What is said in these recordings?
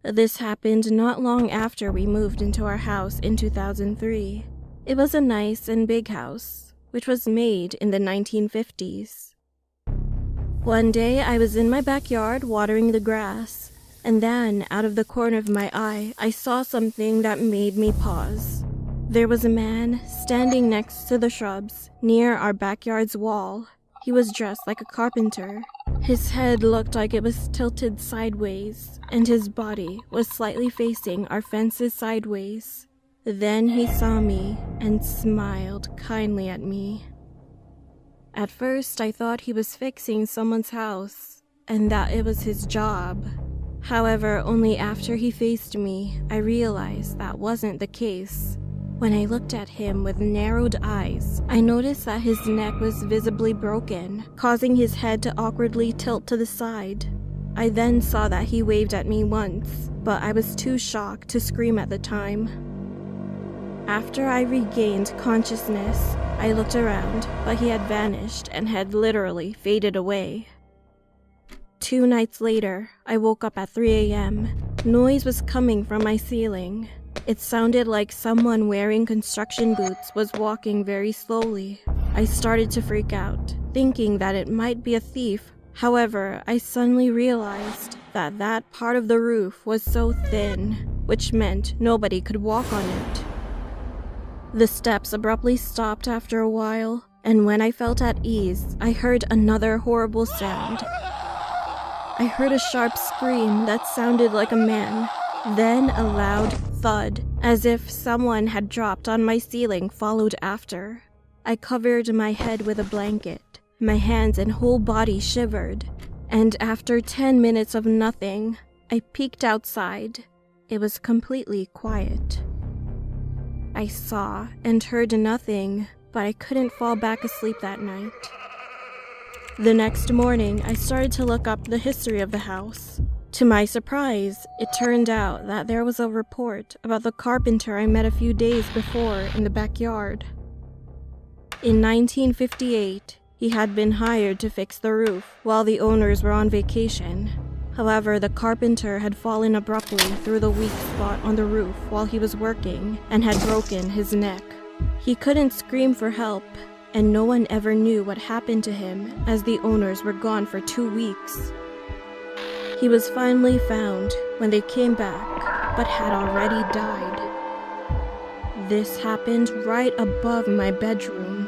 This happened not long after we moved into our house in 2003. It was a nice and big house, which was made in the 1950s. One day I was in my backyard watering the grass, and then out of the corner of my eye, I saw something that made me pause. There was a man standing next to the shrubs near our backyard's wall. He was dressed like a carpenter. His head looked like it was tilted sideways, and his body was slightly facing our fences sideways. Then he saw me and smiled kindly at me. At first, I thought he was fixing someone's house, and that it was his job. However, only after he faced me, I realized that wasn't the case. When I looked at him with narrowed eyes, I noticed that his neck was visibly broken, causing his head to awkwardly tilt to the side. I then saw that he waved at me once, but I was too shocked to scream at the time. After I regained consciousness, I looked around, but he had vanished and had literally faded away. 2 nights later, I woke up at 3 a.m. Noise was coming from my ceiling. It sounded like someone wearing construction boots was walking very slowly. I started to freak out, thinking that it might be a thief. However, I suddenly realized that that part of the roof was so thin, which meant nobody could walk on it. The steps abruptly stopped after a while, and when I felt at ease, I heard another horrible sound. I heard a sharp scream that sounded like a man, then a loud thud, as if someone had dropped on my ceiling, followed after. I covered my head with a blanket. My hands and whole body shivered, and after 10 minutes of nothing, I peeked outside. It was completely quiet. I saw and heard nothing, but I couldn't fall back asleep that night. The next morning, I started to look up the history of the house. To my surprise, it turned out that there was a report about the carpenter I met a few days before in the backyard. In 1958, he had been hired to fix the roof while the owners were on vacation. However, the carpenter had fallen abruptly through the weak spot on the roof while he was working and had broken his neck. He couldn't scream for help, and no one ever knew what happened to him as the owners were gone for 2 weeks. He was finally found when they came back, but had already died. This happened right above my bedroom.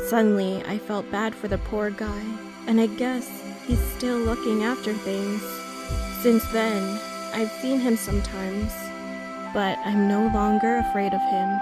Suddenly, I felt bad for the poor guy, and I guess he's still looking after things. Since then, I've seen him sometimes, but I'm no longer afraid of him.